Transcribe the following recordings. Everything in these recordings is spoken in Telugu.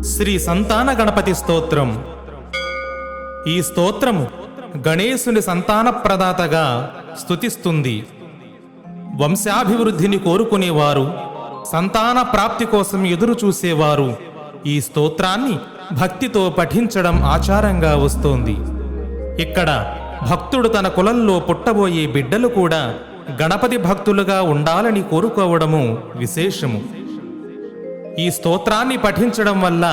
శ్రీ సంతాన గణపతి స్తోత్రం. ఈ స్తోత్రము గణేశుని సంతాన ప్రదాతగా స్తుతిస్తుంది. వంశాభివృద్ధిని కోరుకునేవారు, సంతాన ప్రాప్తి కోసం ఎదురు చూసేవారు ఈ స్తోత్రాన్ని భక్తితో పఠించడం ఆచారంగా వస్తోంది. ఇక్కడ భక్తుడు తన కులంలో పుట్టబోయే బిడ్డలు కూడా గణపతి భక్తులుగా ఉండాలని కోరుకోవడము విశేషము. ఈ స్తోత్రాన్ని పఠించడం వల్ల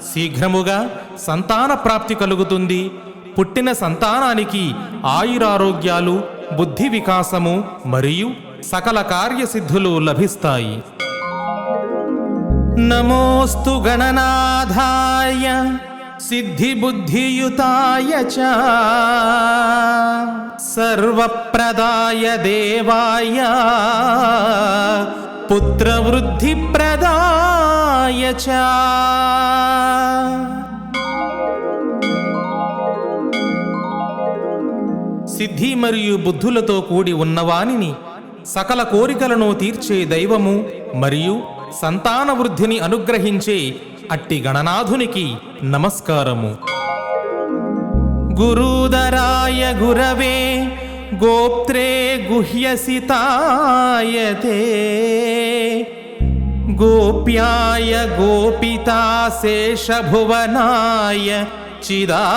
శీఘ్రముగా సంతాన ప్రాప్తి కలుగుతుంది. పుట్టిన సంతానానికి ఆయురారోగ్యాలు, బుద్ధి వికాసము మరియు సకల కార్యసిద్ధులు లభిస్తాయి. నమోస్తు గణనాథాయ సిద్ధిబుద్ధియుతాయ చ సర్వప్రదాయ దేవాయ పుత్రవృద్ధిప్రదాయ చ. సిద్ధి మరియు బుద్ధులతో కూడి ఉన్నవానిని, సకల కోరికలను తీర్చే దైవము మరియు సంతాన వృద్ధిని అనుగ్రహించే అట్టి గణనాథునికి నమస్కారము. గురుదరాయ గురవే గోప్త్రే గుహ్యసితాయతే గోప్యాయ గోపితాశేషభువనాయ చిదాత్మనే.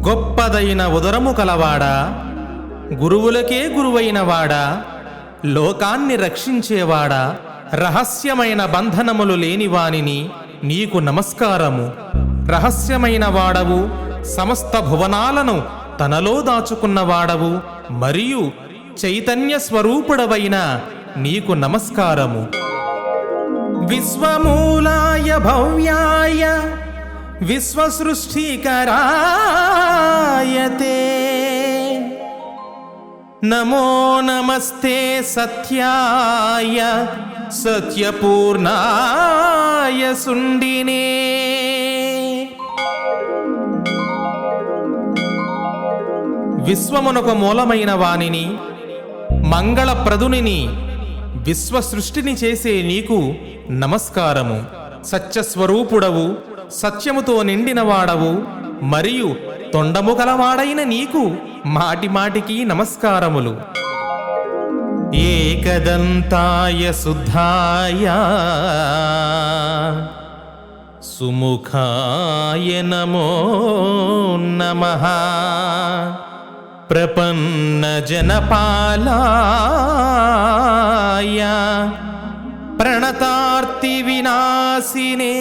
గొప్పదైన ఉదరము కలవాడా, గురువులకే గురువైనవాడా, లోకాన్ని రక్షించేవాడా, రహస్యమైన బంధనములు లేనివానిని నీకు నమస్కారము. రహస్యమైన వాడవు, సమస్త భువనాలను తనలో దాచుకున్నవాడవు మరియు చైతన్య స్వరూపుడవైన నీకు నమస్కారము. విశ్వమూలాయ భవ్యాయ విశ్వసృష్టికరాయతే నమో నమస్తే సత్యాయ సత్యపూర్ణాయ సుండినే. విశ్వమునకు మూలమైన వానిని, మంగళప్రదునిని, విశ్వసృష్టిని చేసే నీకు నమస్కారము. సత్యస్వరూపుడవు, సత్యముతో నిండినవాడవు మరియు తొండము కలవాడైన నీకు మాటిమాటికి నమస్కారములు. ఏకదంతాయ శుద్ధాయ సుముఖాయ నమో నమః ప్రపన్న జనపాలాయ ప్రణతార్తి వినాశినే.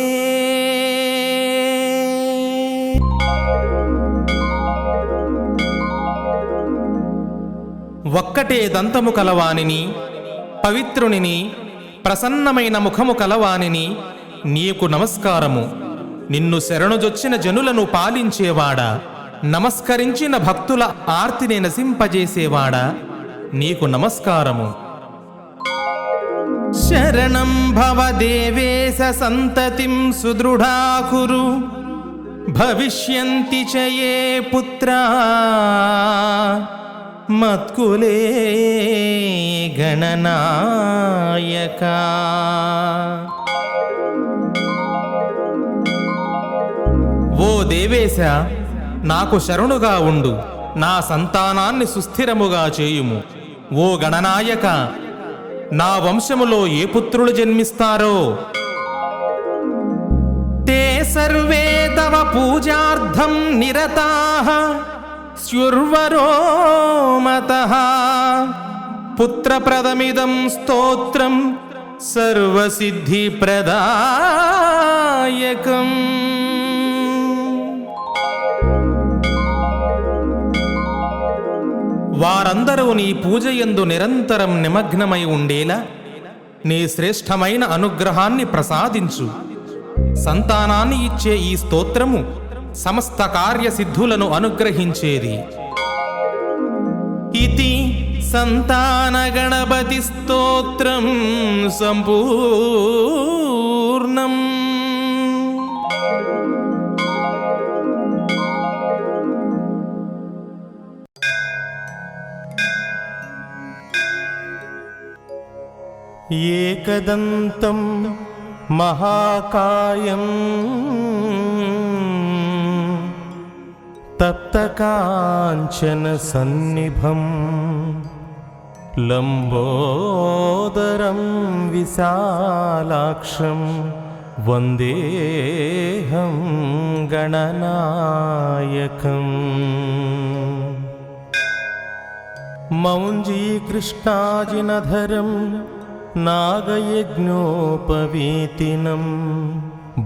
ఒక్కటే దంతము కలవానిని, పవిత్రునిని, ప్రసన్నమైన ముఖము కలవానిని నీకు నమస్కారము. నిన్ను శరణుజొచ్చిన జనులను పాలించేవాడా, నమస్కరించిన భక్తుల ఆర్తిని నశింపజేసేవాడా నీకు నమస్కారము. శరణం భవ దేవేశ సంతతిం సుదృఢాకురు భవిష్యంతి చ యే పుత్రా మత్కులే గణనాయకా. ఓ దేవేశ, నాకు శరణుగా ఉండు, నా సంతానాన్ని సుస్థిరముగా చేయుము. ఓ గణనాయక, నా వంశములో ఏ పుత్రులు జన్మిస్తారో తే సర్వే తవ పూజార్థం నిరతాః స్యుర్వరో మతః పుత్రప్రదమిదం స్తోత్రం సర్వసిద్ధి ప్రదాయకం. వారందరూ నీ పూజయందు నిరంతరం నిమగ్నమై ఉండేలా నీ శ్రేష్టమైన అనుగ్రహాన్ని ప్రసాదించు. సంతానాన్ని ఇచ్చే ఈ స్తోత్రము సమస్త కార్యసిద్ధులను అనుగ్రహించేది. ఇతి సంతాన గణపతి స్తోత్రం సంపూర్ణం. एकदन्तं महाकायं तप्तकाञ्चनसन्निभं लम्बोदरं विशालाक्षं वन्देऽहं गणनायकम्। मौञ्जीकृष्णाजिनधरं नागयज्ञोपवीतिनं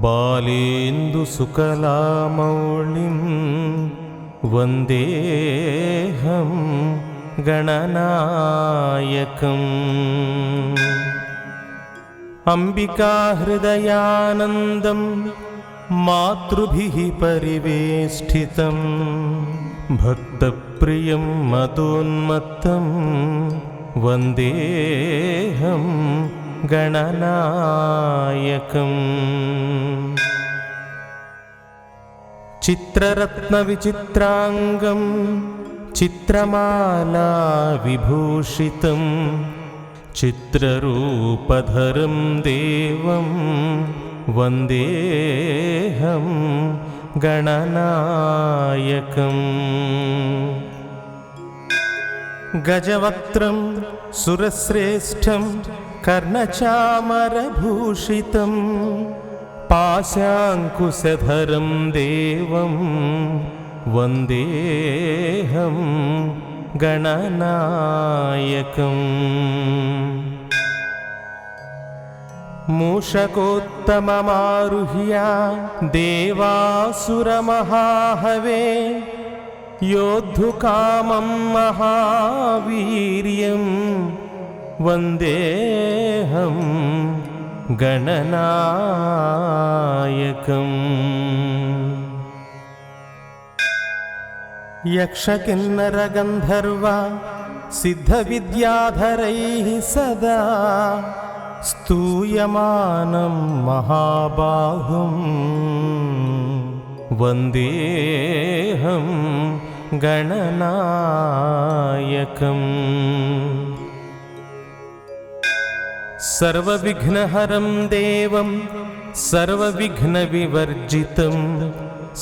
बालेन्दुसुकलामौलिं वन्देऽहं गणनायकम्। अम्बिकाहृदयानन्दं मातृभिः परिवेष्टितं भक्तप्रियं मदोन्मत्तं वन्देऽहं गणनायकम्। चित्ररत्नविचित्राङ्गं चित्रमाला विभूषितं चित्ररूपधरं देवं वन्देऽहं गणनायकम्। गजवक्त्रं सुरश्रेष्ठं कर्णचामरभूषितं पाशाङ्कुशधरं देवं वन्देऽहं गणनायकम्। मूषकोत्तममारुह्य देवासुरमहाहवे योद्धुकामं महावीर्यं वन्देऽहं गणनायकम्। यक्षकिन्नरगन्धर्व सिद्धविद्याधरैः सदा स्तूयमानं महाबाहुं वन्देऽहं गणनायकम्। सर्वविघ्नहरं देवं सर्वविघ्नविवर्जितं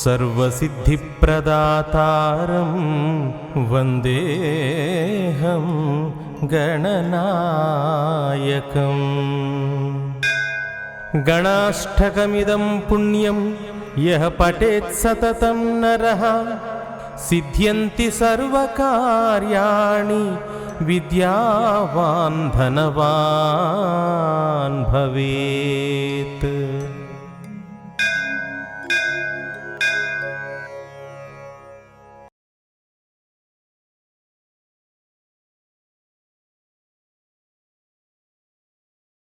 सर्वसिद्धिप्रदातारं वन्देऽहं गणनायकम्। गणाष्टकमिदं पुण्यं यः पठेत् सततं नरः सिद्ध्यन्ति सर्वकार्याणि विद्यावान् धनवान् भवेत्।